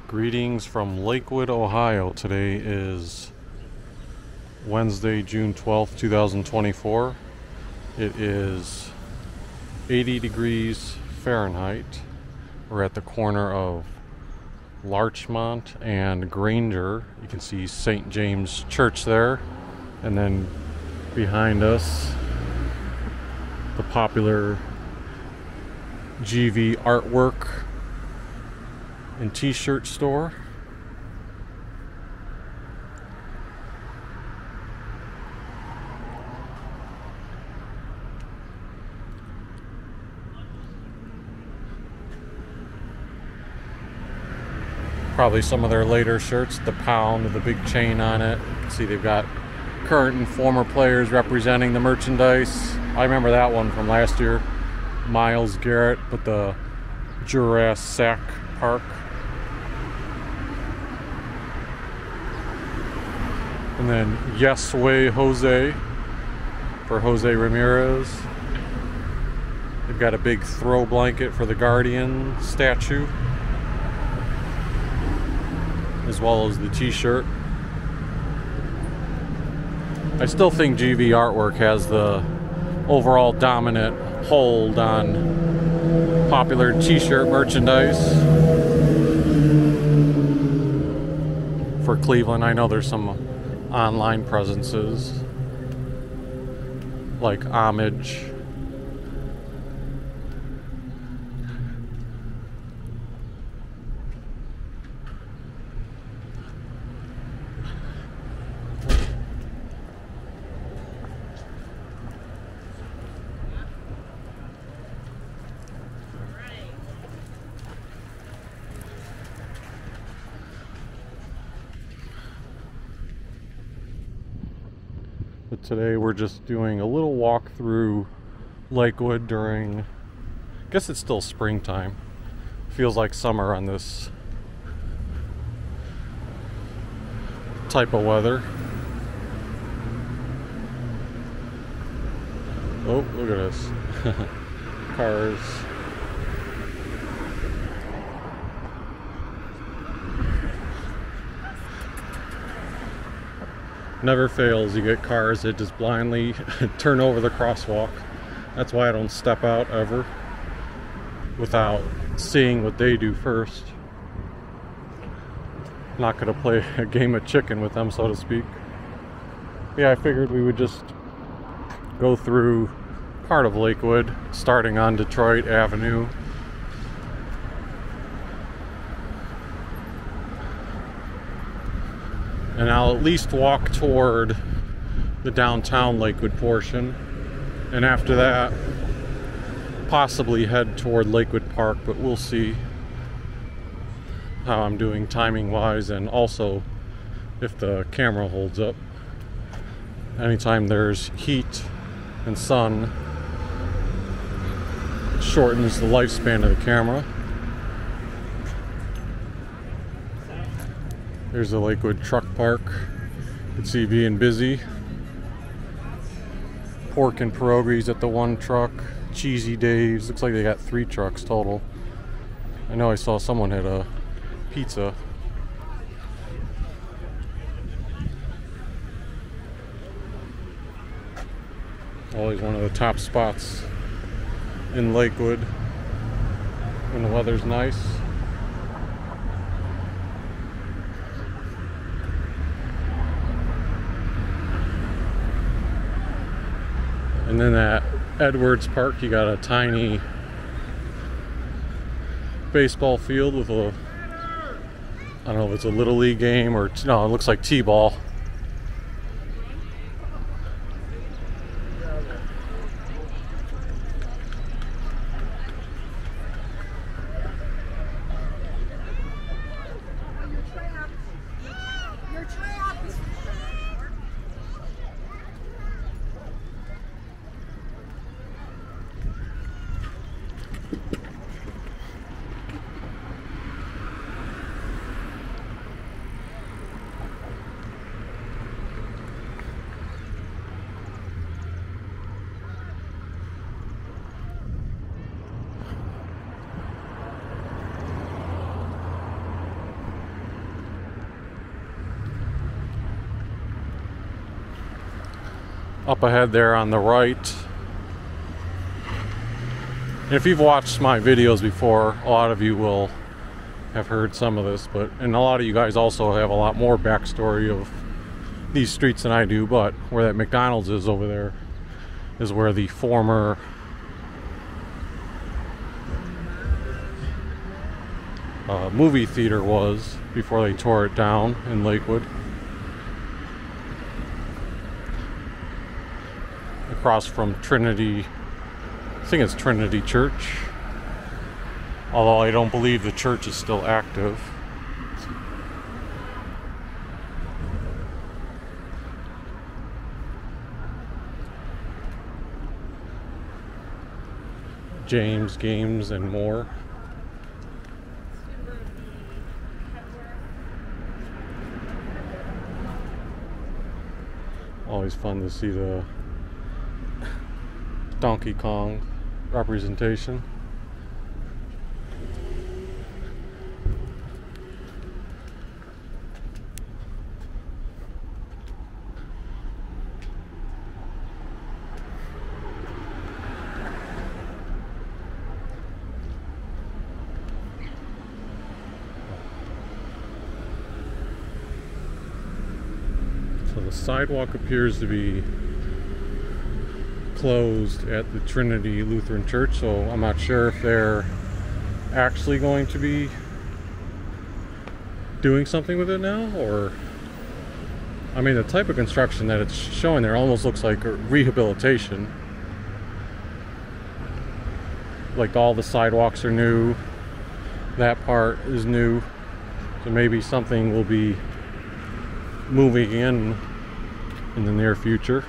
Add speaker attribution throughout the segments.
Speaker 1: Greetings from Lakewood, Ohio. Today is Wednesday, June 12th, 2024. It is 80 degrees Fahrenheit. We're at the corner of Larchmont and Granger. You can see St. James Church there. And then behind us, the popular GV artwork and t-shirt store. Probably some of their later shirts, the pound with the big chain on it. You can see they've got current and former players representing the merchandise. I remember that one from last year. Myles Garrett, but the Jurassic Park. And then Yes Way Jose for Jose Ramirez. They've got a big throw blanket for the Guardian statue, as well as the t-shirt. I still think GV Artwork has the overall dominant hold on popular t-shirt merchandise for Cleveland. I know there's some online presences like Homage. But today we're just doing a little walk through Lakewood during, I guess it's still springtime. Feels like summer on this type of weather. Oh, look at this. Cars. Never fails, you get cars that just blindly turn over the crosswalk. That's why I don't step out ever without seeing what they do first. I'm not gonna play a game of chicken with them, so to speak. Yeah, I figured we would just go through part of Lakewood, starting on Detroit Avenue. And I'll at least walk toward the downtown Lakewood portion. And after that, possibly head toward Lakewood Park, but we'll see how I'm doing timing wise, and also if the camera holds up. Anytime there's heat and sun, it shortens the lifespan of the camera. There's the Lakewood Truck Park. You can see being busy. Pork and pierogies at the one truck. Cheesy Dave's. Looks like they got 3 trucks total. I know I saw someone had a pizza. Always one of the top spots in Lakewood when the weather's nice. And then at Edwards Park, you got a tiny baseball field with a, I don't know if it's a Little League game or, no, it looks like T-ball. up ahead there on the right. And if you've watched my videos before, a lot of you will have heard some of this, and a lot of you guys also have a lot more backstory of these streets than I do. But where that McDonald's is over there is where the former movie theater was before they tore it down in Lakewood. Across from Trinity, I think it's Trinity Church. Although I don't believe the church is still active. James Games and More. Always fun to see the Donkey Kong representation. So the sidewalk appears to be closed at the Trinity Lutheran Church, so I'm not sure if they're actually going to be doing something with it now, or I mean, the type of construction that it's showing there almost looks like a rehabilitation. Like all the sidewalks are new, that part is new, so maybe something will be moving in the near future.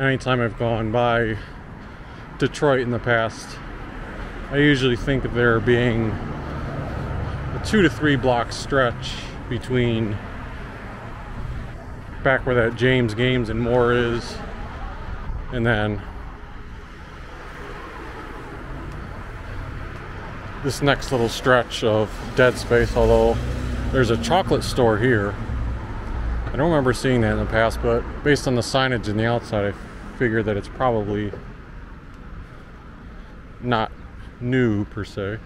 Speaker 1: Anytime I've gone by Detroit in the past, I usually think of there being a 2 to 3 block stretch between back where that James Games and More is, and then this next little stretch of dead space. Although there's a chocolate store here, I don't remember seeing that in the past, but based on the signage in the outside, I figured that it's probably not new per se.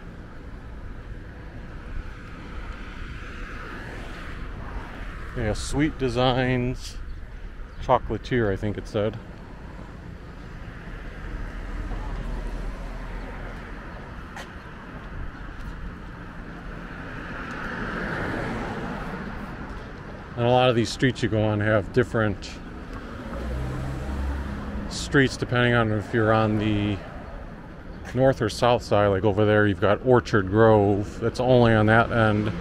Speaker 1: Yeah, Sweet Designs Chocolatier, I think it said. And a lot of these streets you go on have different streets depending on if you're on the north or south side. Like over there you've got Orchard Grove, that's only on that end,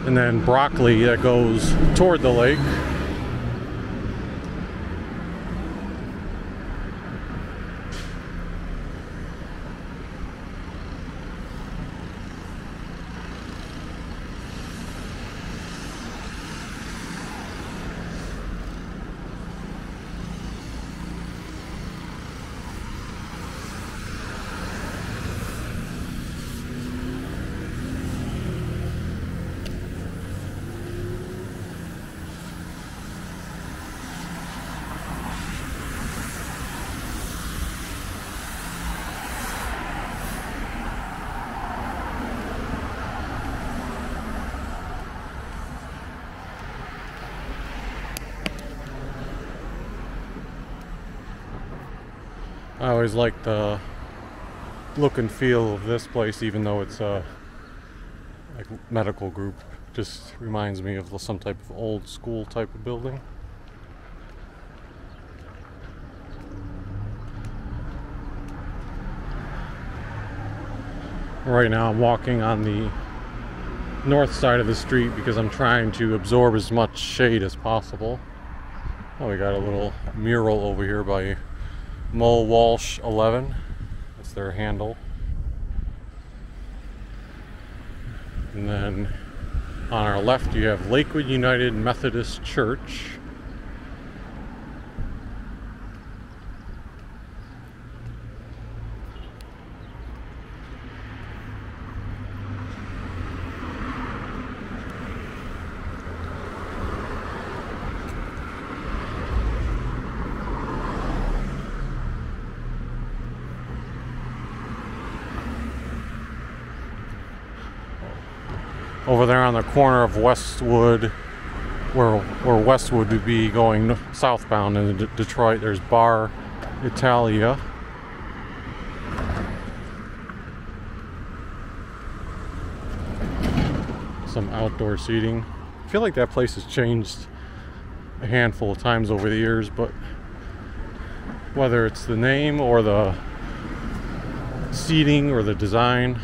Speaker 1: and then Broccoli that goes toward the lake. I always like the look and feel of this place, even though it's a like medical group. Just reminds me of some type of old school type of building. Right now I'm walking on the north side of the street because I'm trying to absorb as much shade as possible. Oh, we got a little mural over here by Mo Walsh 11. That's their handle. And then on our left you have Lakewood United Methodist Church. Over there on the corner of Westwood, where Westwood would be going southbound in Detroit, there's Bar Italia. Some outdoor seating. I feel like that place has changed a handful of times over the years, but whether it's the name or the seating or the design,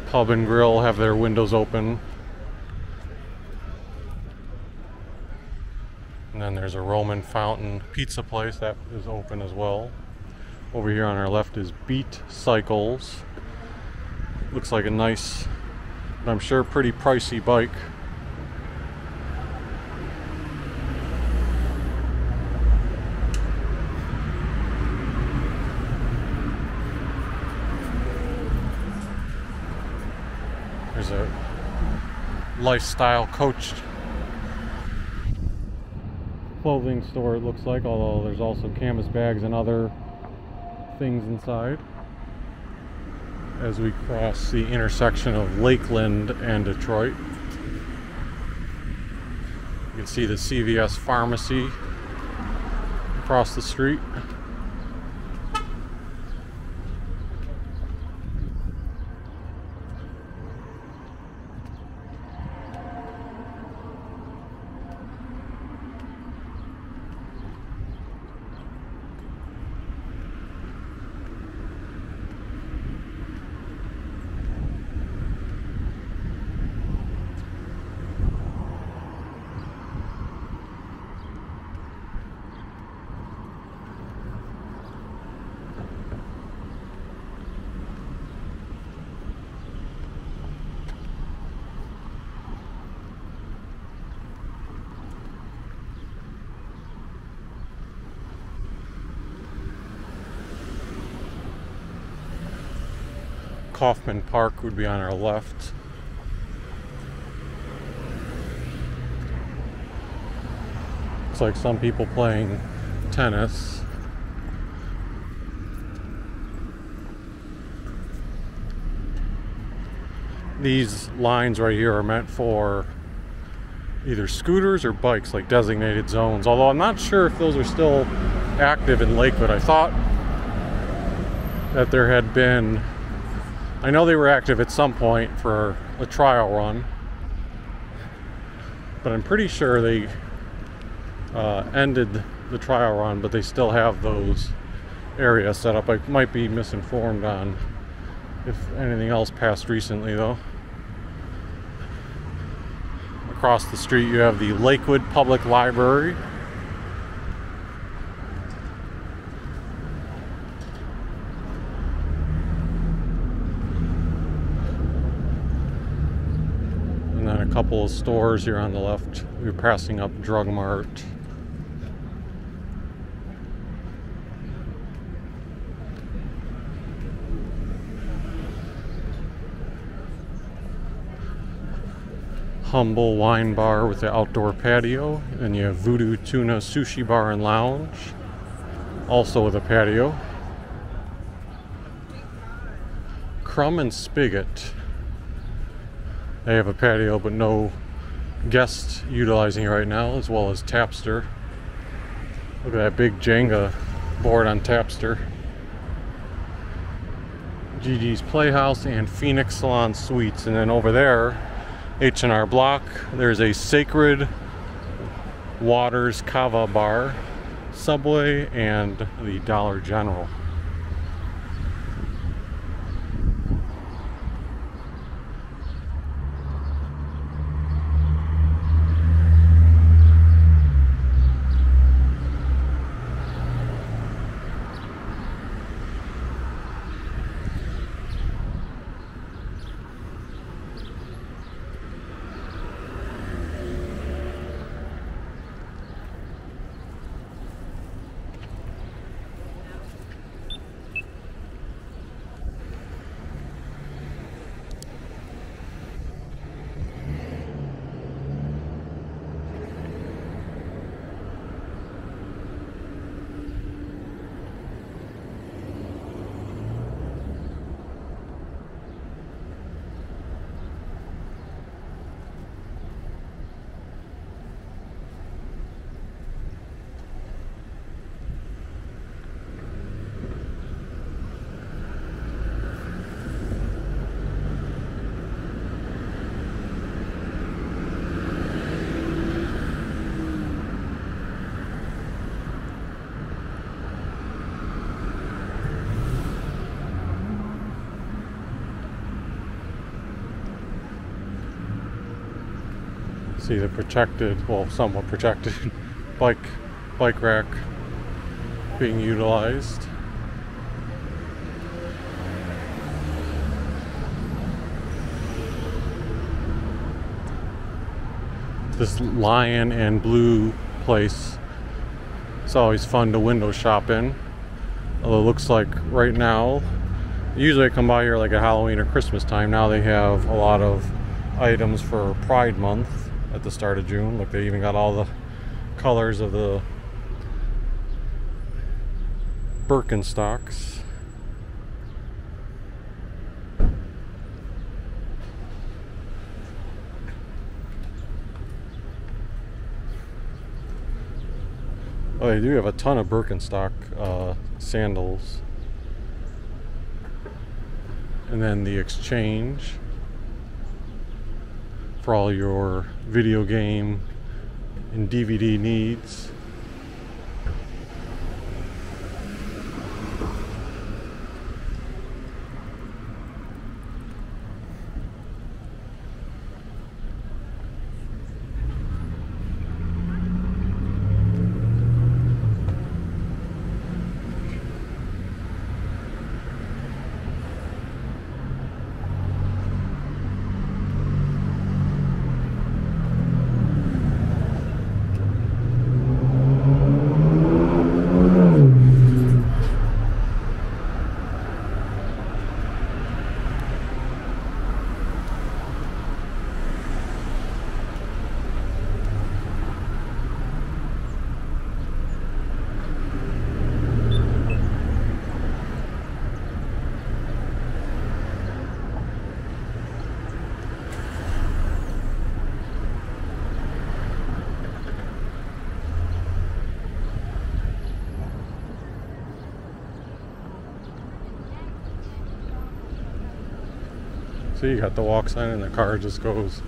Speaker 1: Pub and Grill have their windows open. And then there's a Roman fountain pizza place that is open as well. Over here on our left is Beat Cycles. Looks like a nice, but I'm sure pretty pricey bike. There's a lifestyle coach clothing store, it looks like, although there's also canvas bags and other things inside. As we cross the intersection of Lakeland and Detroit, you can see the CVS pharmacy across the street. Kaufman Park would be on our left. Looks like some people playing tennis. These lines right here are meant for either scooters or bikes, like designated zones. Although I'm not sure if those are still active in Lakewood. I thought that there had been, I know they were active at some point for a trial run, but I'm pretty sure they ended the trial run, but they still have those areas set up. I might be misinformed on if anything else passed recently though. Across the street you have the Lakewood Public Library. And then a couple of stores here on the left. We're passing up Drug Mart. Humble Wine Bar with the outdoor patio. And you have Voodoo Tuna Sushi Bar and Lounge, also with a patio. Crumb and Spigot. They have a patio but no guests utilizing it right now, as well as Tapster. Look at that big Jenga board on Tapster. Gigi's Playhouse and Phoenix Salon Suites. And then over there, H&R Block, there's a Sacred Waters Kava Bar, Subway, and the Dollar General. See the protected, well, somewhat protected bike rack being utilized. This Lion and Blue place, it's always fun to window shop in. Although it looks like right now, usually I come by here like at Halloween or Christmas time. Now they have a lot of items for Pride Month at the start of June. Look, they even got all the colors of the Birkenstocks. Oh, they do have a ton of Birkenstock sandals. And then the Exchange for all your video game and DVD needs. See, you got the walk sign and the car just goes.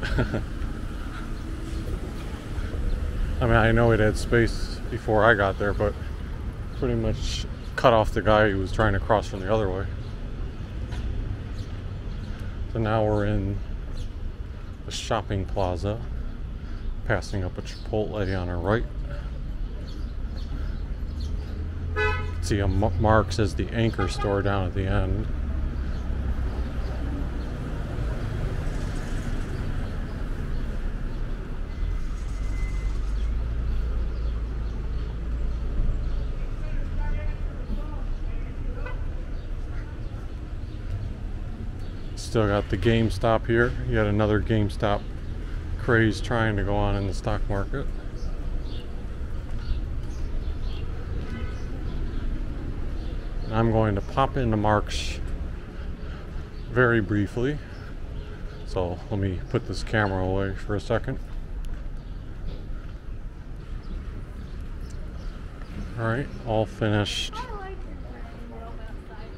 Speaker 1: I mean, I know it had space before I got there, but pretty much cut off the guy who was trying to cross from the other way. So now we're in the shopping plaza, passing up a Chipotle on our right. See a Mark's as the anchor store down at the end. Still got the GameStop here. You got another GameStop craze trying to go on in the stock market. And I'm going to pop into Mark's very briefly. So let me put this camera away for a second. Alright, all finished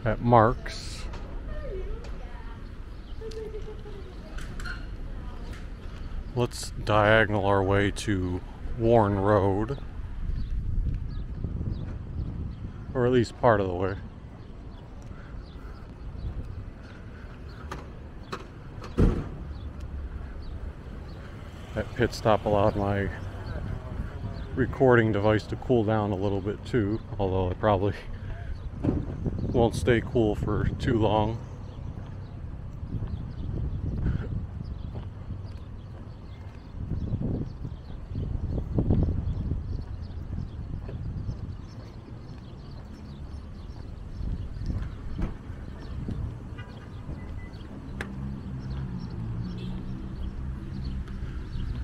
Speaker 1: at Mark's. Let's diagonal our way to Warren Road. Or at least part of the way. That pit stop allowed my recording device to cool down a little bit too, although it probably won't stay cool for too long.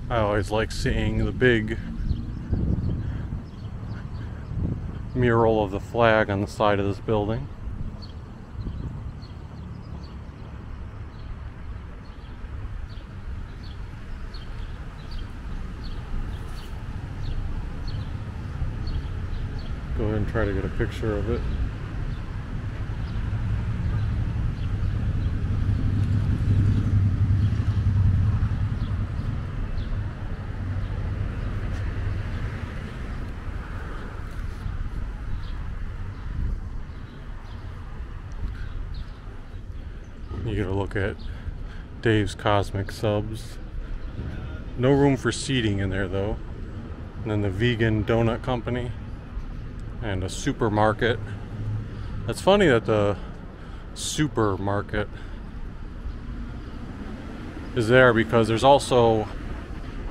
Speaker 1: I always like seeing the big mural of the flag on the side of this building. Go ahead and try to get a picture of it. You get a look at Dave's Cosmic Subs. No room for seating in there though. And then the Vegan Donut Company and a supermarket. It's funny that the supermarket is there because there's also,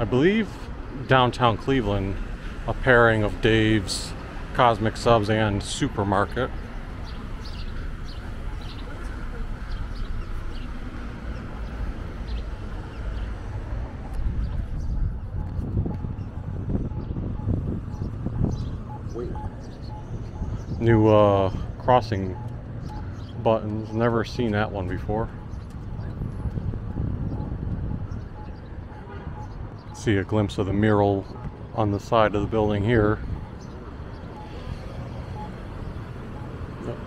Speaker 1: I believe, downtown Cleveland, a pairing of Dave's Cosmic Subs and supermarket. New crossing buttons. Never seen that one before. See a glimpse of the mural on the side of the building here. Yep.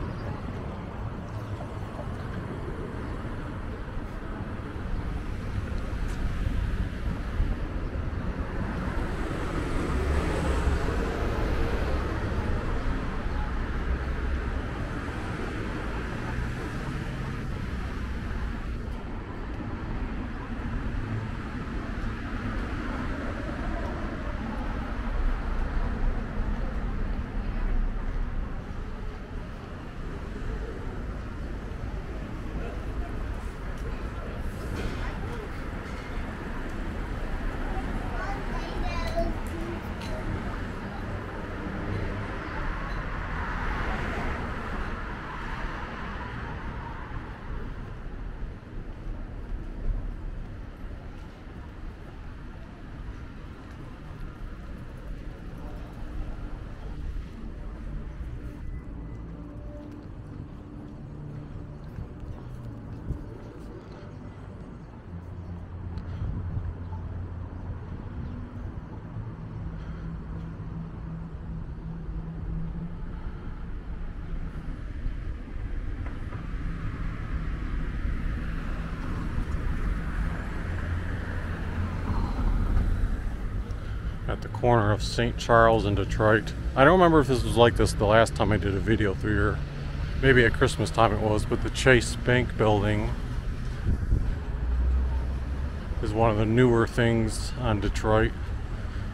Speaker 1: At the corner of St. Charles and Detroit. I don't remember if this was like this the last time I did a video through here. Maybe at Christmas time it was, but the Chase Bank building is one of the newer things on Detroit.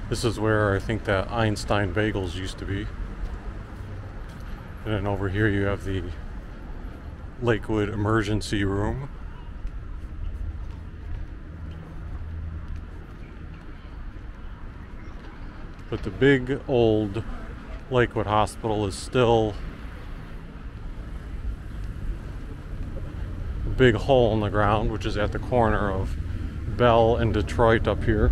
Speaker 1: This is where I think that Einstein Bagels used to be. And then over here you have the Lakewood emergency room. But the big old Lakewood Hospital is still a big hole in the ground, which is at the corner of Belle and Detroit up here.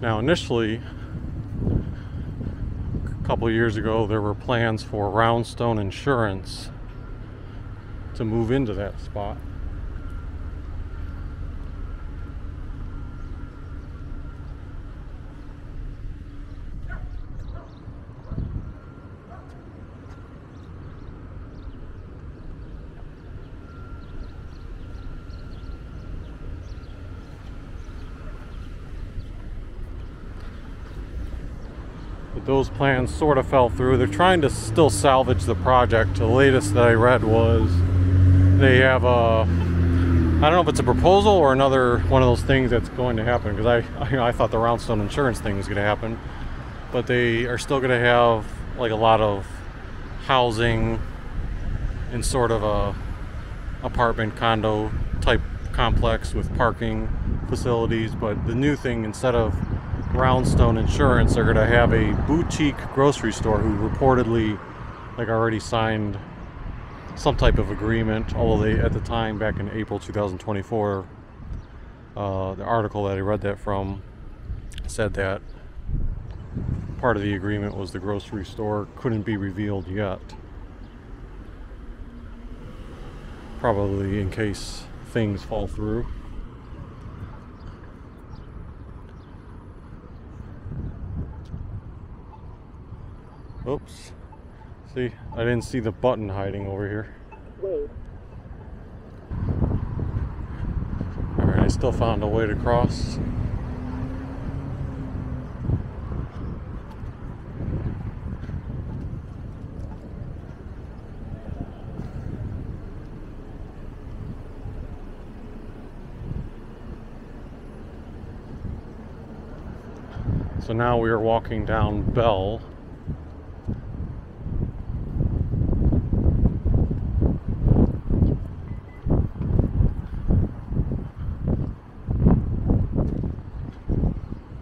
Speaker 1: Now initially, a couple years ago, there were plans for Roundstone Insurance to move into that spot. Those plans sort of fell through. They're trying to still salvage the project. The latest that I read was they have a, I don't know if it's a proposal or another one of those things that's going to happen, because I thought the Roundstone Insurance thing was going to happen, but they are still going to have like a lot of housing in sort of a apartment condo type complex with parking facilities. But the new thing, instead of Roundstone Insurance, they're going to have a boutique grocery store who reportedly like already signed some type of agreement, although they, at the time back in April 2024, the article that I read that from said that part of the agreement was the grocery store couldn't be revealed yet, probably in case things fall through. Oops. See, I didn't see the button hiding over here.
Speaker 2: Wait.
Speaker 1: Alright, I still found a way to cross. So now we are walking down Belle.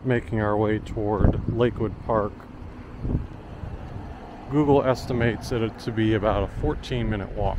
Speaker 1: Making our way toward Lakewood Park. Google estimates it to be about a 14-minute walk.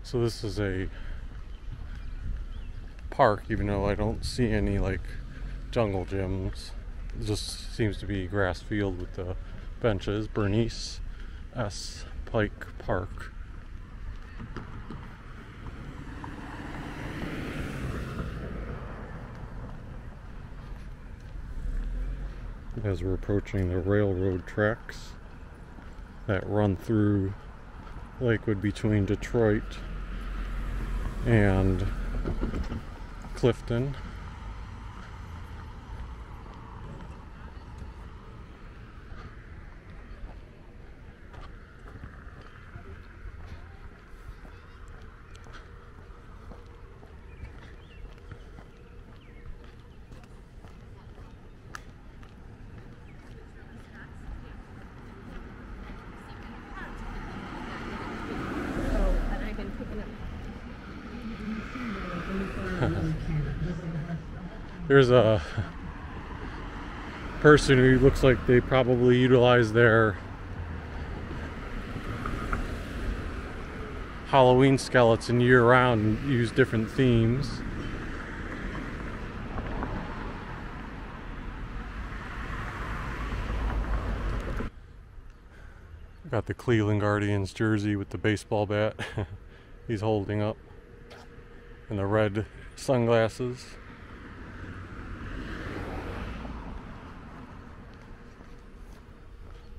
Speaker 1: So this is a park, even though I don't see any like jungle gyms. It just seems to be grass field with the benches. Bernice S. Pike Park. As we're approaching the railroad tracks that run through Lakewood between Detroit and Clifton. There's a person who looks like they probably utilize their Halloween skeleton year-round and use different themes. Got the Cleveland Guardians jersey with the baseball bat he's holding up, and the red sunglasses.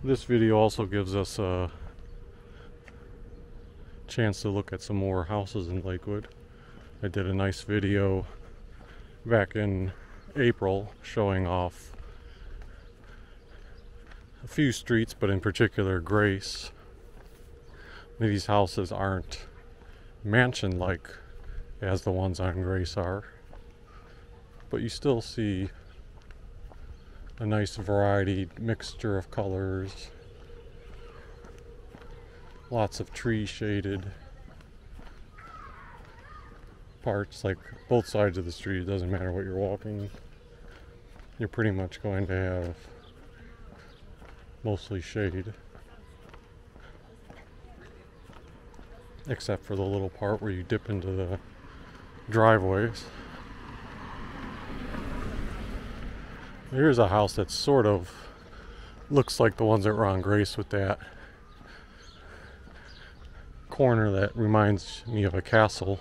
Speaker 1: This video also gives us a chance to look at some more houses in Lakewood. I did a nice video back in April showing off a few streets, but in particular Grace. These houses aren't mansion-like as the ones on Grace are, but you still see a nice variety mixture of colors, lots of tree shaded parts, like both sides of the street. It doesn't matter what you're walking, you're pretty much going to have mostly shade, except for the little part where you dip into the driveways. Here's a house that sort of looks like the ones that were on Grace, with that corner that reminds me of a castle.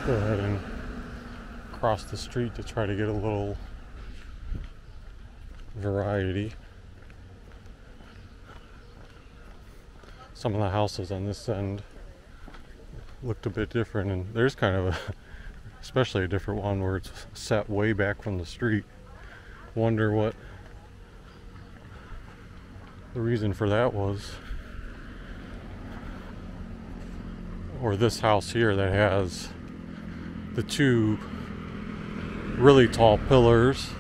Speaker 1: Go ahead and cross the street to try to get a little variety. Some of the houses on this end looked a bit different, and there's kind of especially a different one where it's set way back from the street. Wonder what the reason for that was. Or this house here that has the two really tall pillars.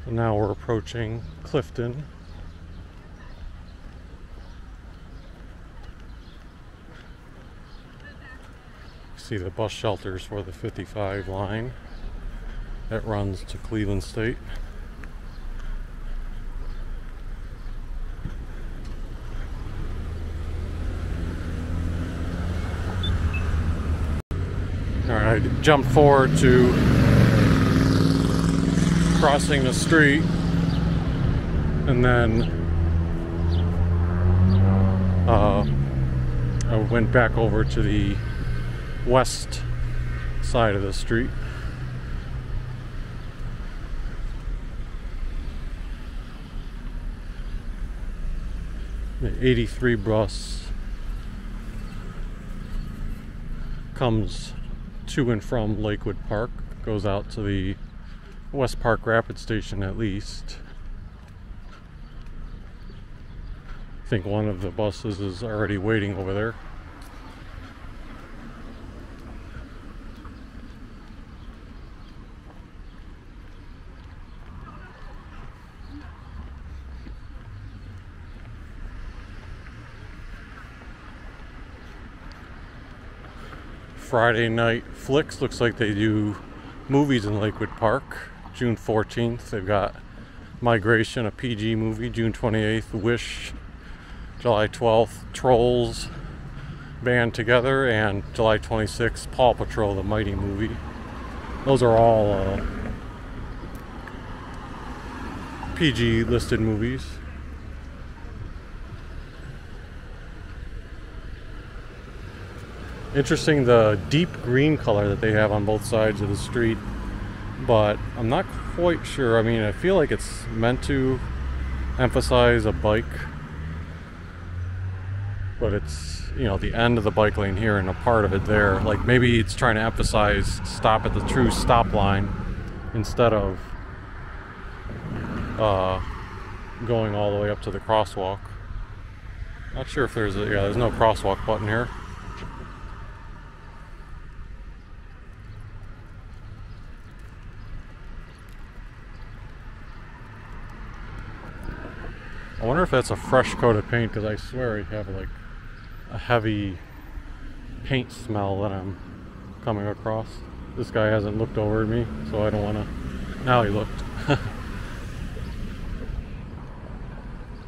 Speaker 1: Now we're approaching Clifton. See the bus shelters for the 55 line. that runs to Cleveland State. Alright, I jumped forward to crossing the street, and then I went back over to the west side of the street. The 83 bus comes to and from Lakewood Park, goes out to the West Park Rapid Station at least. I think one of the buses is already waiting over there. Friday night flicks, looks like they do movies in Lakewood Park. June 14th, they've got Migration, a PG movie. June 28th, Wish. July 12th, Trolls Band Together. And July 26th, Paw Patrol, the Mighty movie. Those are all PG listed movies. Interesting, the deep green color that they have on both sides of the street, but I'm not quite sure. I mean, I feel like it's meant to emphasize a bike, but it's, you know, the end of the bike lane here and a part of it there. Like maybe it's trying to emphasize stop at the true stop line instead of going all the way up to the crosswalk. Not sure if there's a, yeah, there's no crosswalk button here. I wonder if that's a fresh coat of paint, because I swear I have like a heavy paint smell that I'm coming across. This guy hasn't looked over at me, so I don't want to. Now he looked.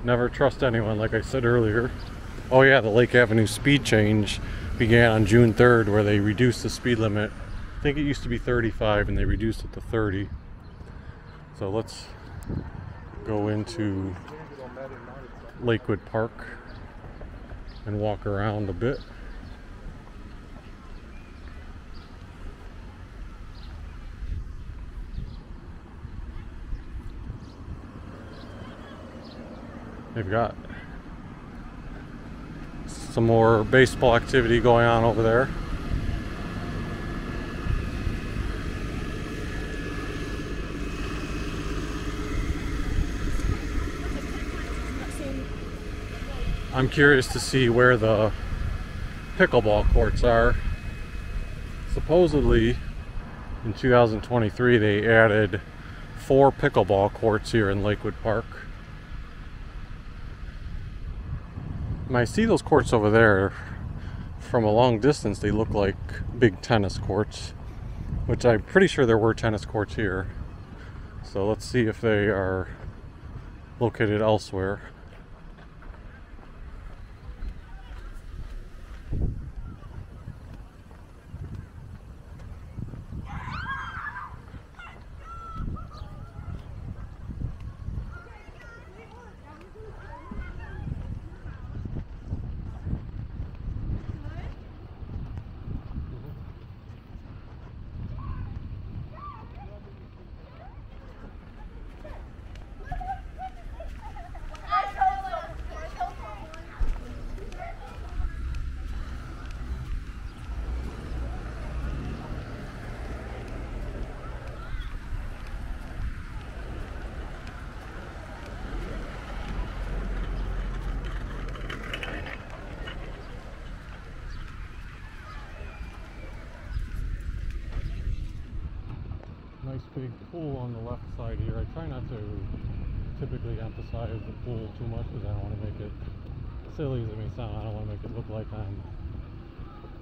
Speaker 1: Never trust anyone, like I said earlier. Oh yeah, the Lake Avenue speed change began on June 3rd, where they reduced the speed limit. I think it used to be 35 and they reduced it to 30. So let's go into Lakewood Park and walk around a bit. They've got some more baseball activity going on over there. I'm curious to see where the pickleball courts are. Supposedly in 2023 they added 4 pickleball courts here in Lakewood Park. When I see those courts over there, from a long distance they look like big tennis courts, which I'm pretty sure there were tennis courts here. So let's see if they are located elsewhere. Nice big pool on the left side here. I try not to typically emphasize the pool too much because I don't want to make it, silly as it may sound, I don't want to make it look like I'm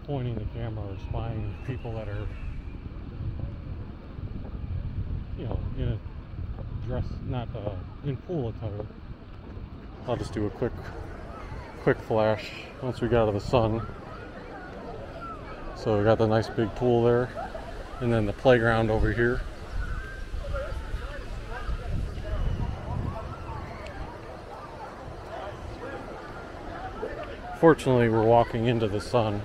Speaker 1: pointing the camera or spying people that are you know, in a dress, not in pool attire. I'll just do a quick flash once we get out of the sun. So we got the nice big pool there, and then the playground over here. Fortunately, we're walking into the sun.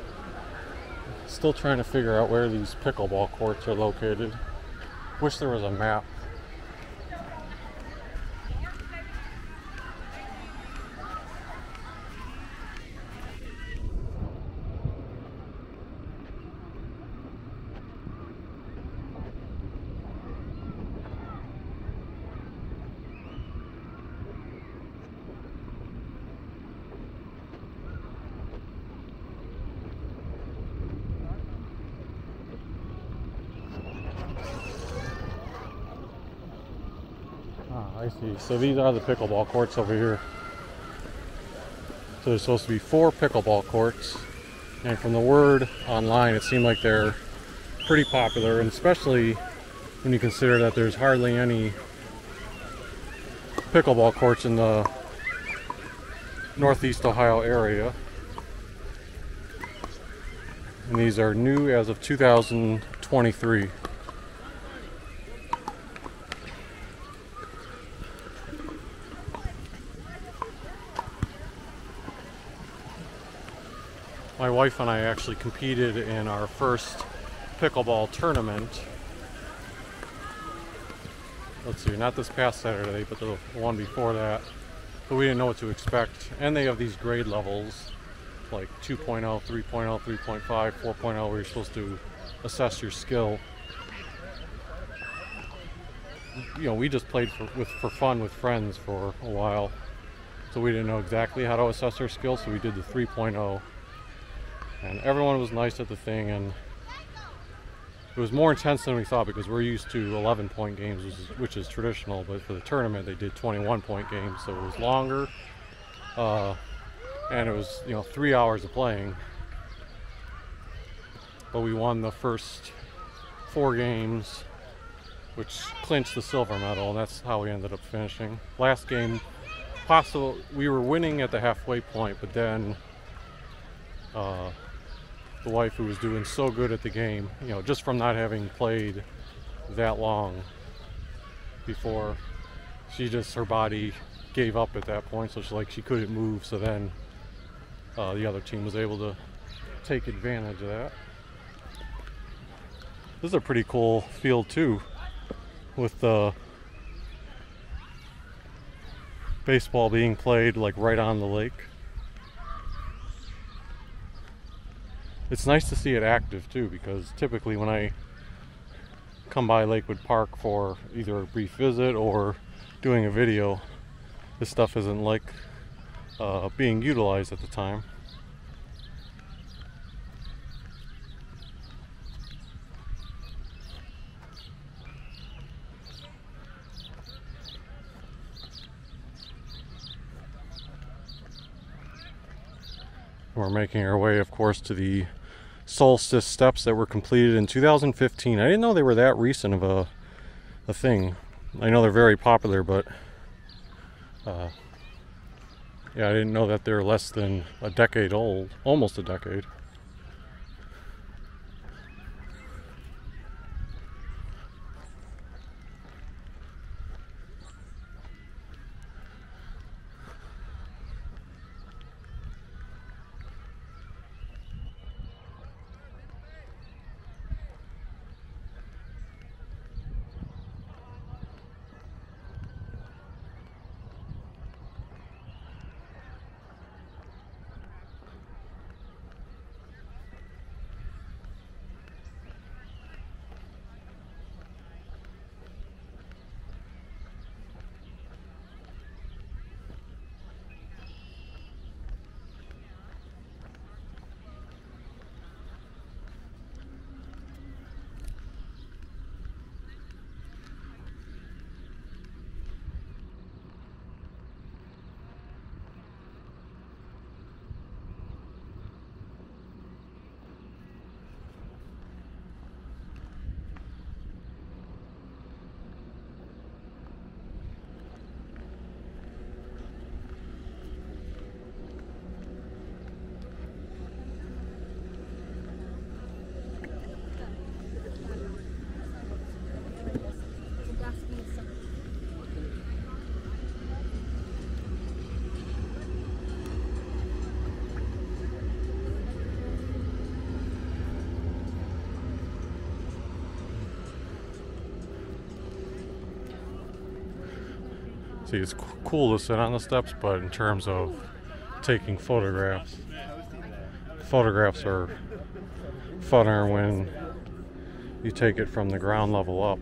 Speaker 1: Still trying to figure out where these pickleball courts are located. Wish there was a map. I see. So these are the pickleball courts over here. So there's supposed to be 4 pickleball courts. And from the word online, it seemed like they're pretty popular, and especially when you consider that there's hardly any pickleball courts in the Northeast Ohio area. And these are new as of 2023. My wife and I actually competed in our first pickleball tournament. Let's see, not this past Saturday, but the one before that. But we didn't know what to expect. And they have these grade levels, like 2.0, 3.0, 3.5, 4.0, where you're supposed to assess your skill. You know, we just played for fun with friends for a while. So we didn't know exactly how to assess our skill, so we did the 3.0. And everyone was nice at the thing, and it was more intense than we thought because we're used to 11-point games, which is traditional, but for the tournament they did 21-point games, so it was longer, and it was, you know, 3 hours of playing. But we won the first 4 games, which clinched the silver medal, and that's how we ended up finishing. Last game, we were winning at the halfway point, but then the wife, who was doing so good at the game, you know, just from not having played that long before, her body gave up at that point, so she couldn't move, so then the other team was able to take advantage of that. This is a pretty cool field too, with the baseball being played like right on the lake. It's nice to see it active too, because typically when I come by Lakewood Park for either a brief visit or doing a video, this stuff isn't like being utilized at the time. We're making our way, of course, to the solstice steps that were completed in 2015. I didn't know they were that recent of a thing. I know they're very popular, but yeah, I didn't know that they're less than a decade old, almost a decade. See, it's cool to sit on the steps, but in terms of taking photographs, photographs are funner when you take it from the ground level up.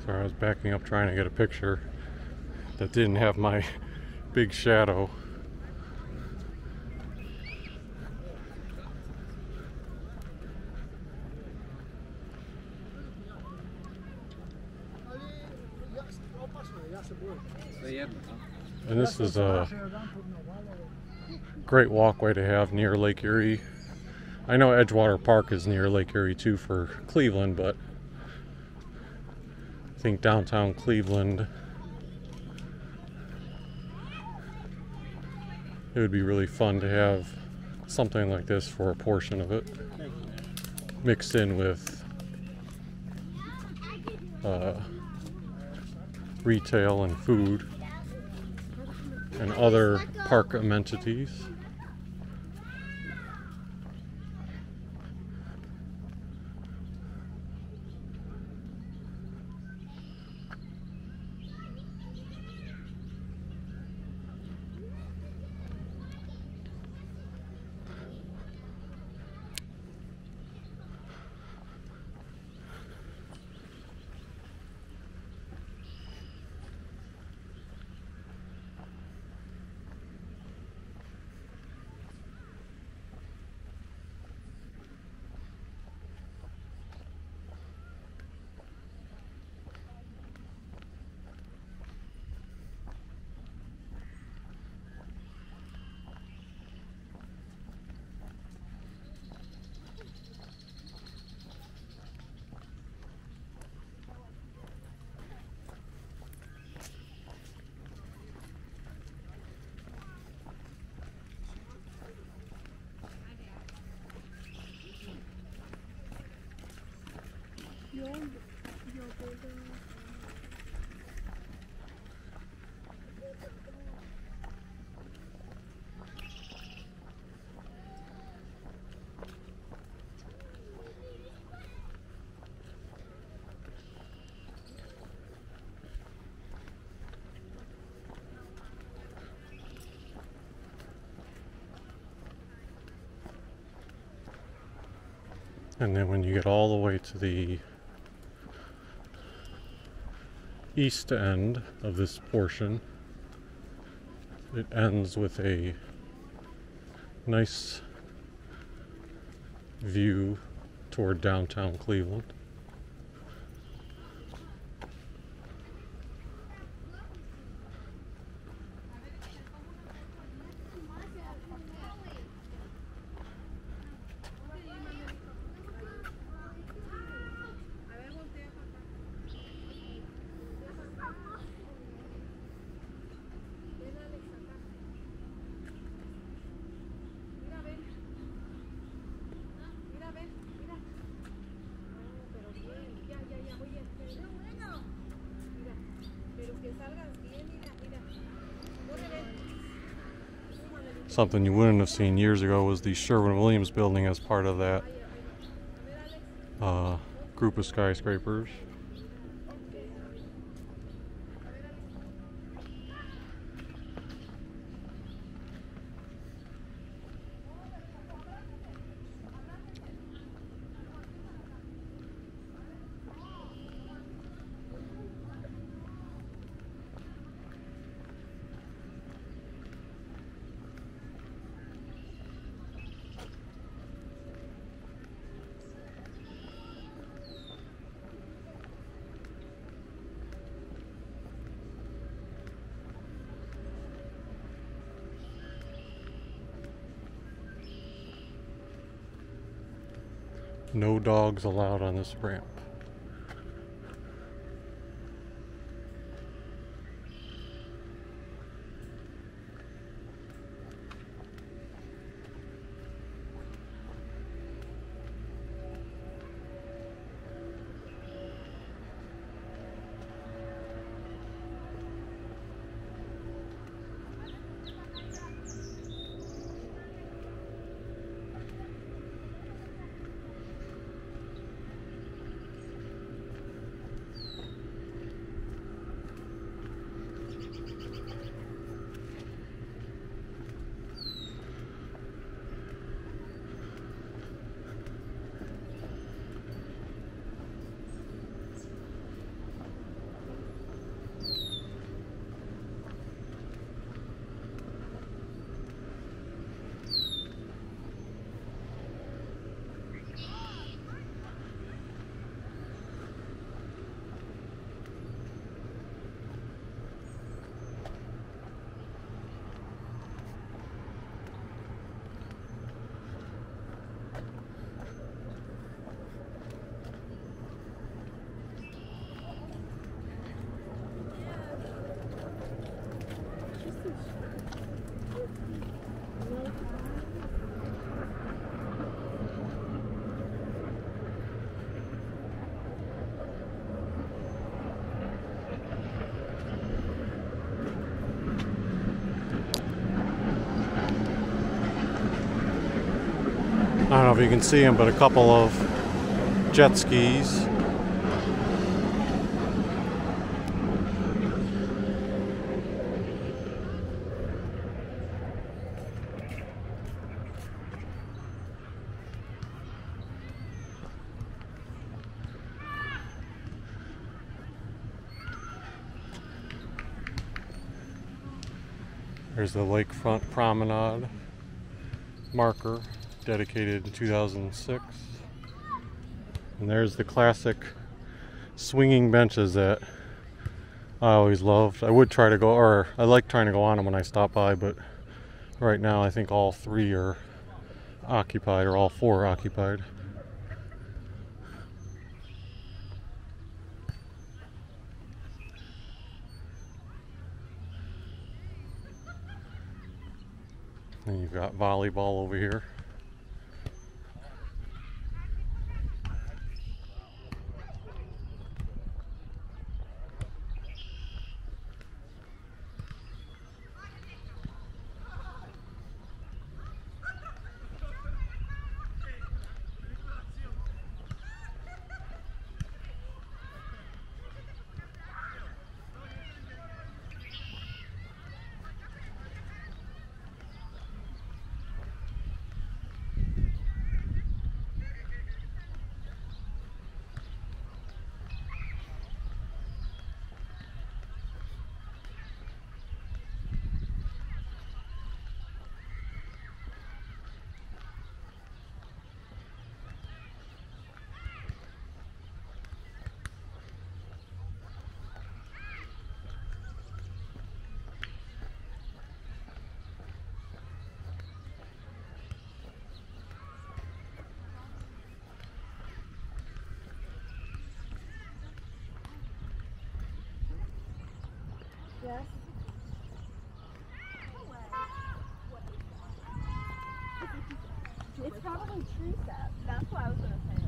Speaker 1: Sorry, I was backing up trying to get a picture that didn't have my big shadow. And this is a great walkway to have near Lake Erie. I know Edgewater Park is near Lake Erie too for Cleveland, but I think downtown Cleveland, it would be really fun to have something like this for a portion of it, mixed in with retail and food and other park amenities. And then when you get all the way to the east end of this portion, it ends with a nice view toward downtown Cleveland. Something you wouldn't have seen years ago was the Sherwin-Williams building as part of that group of skyscrapers. No dogs allowed on this ramp. I don't know if you can see them, but a couple of jet skis. There's the lakefront promenade marker, dedicated to 2006. And there's the classic swinging benches that I always loved. I would try to go, or I like trying to go on them when I stop by, but right now I think all three are occupied, or all four are occupied. And you've got volleyball over here.
Speaker 2: Yes. It's probably tree sap. That's what I was gonna say.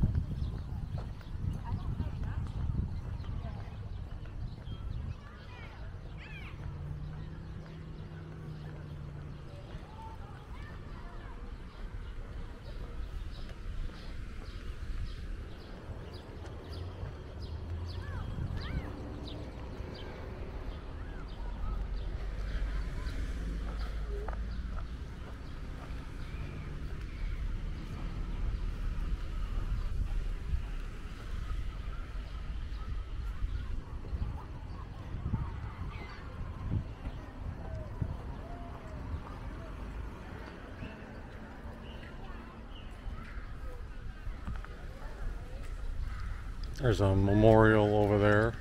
Speaker 1: There's a memorial over there.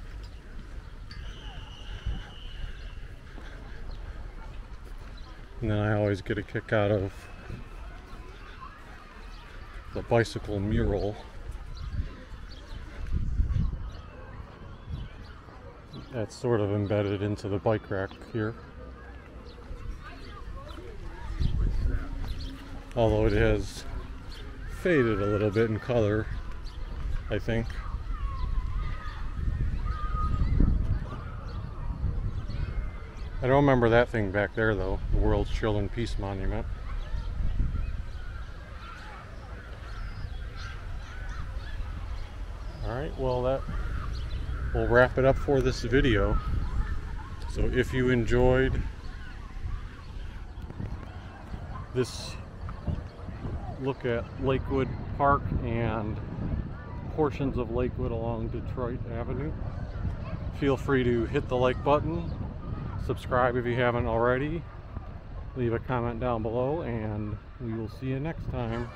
Speaker 1: And then I always get a kick out of the bicycle mural That's sort of embedded into the bike rack here. Although it has faded a little bit in color, I think. I don't remember that thing back there though, the World's Children Peace Monument. Alright, well that will wrap it up for this video. So if you enjoyed this look at Lakewood Park and portions of Lakewood along Detroit Avenue, feel free to hit the like button, subscribe if you haven't already, leave a comment down below, and we will see you next time.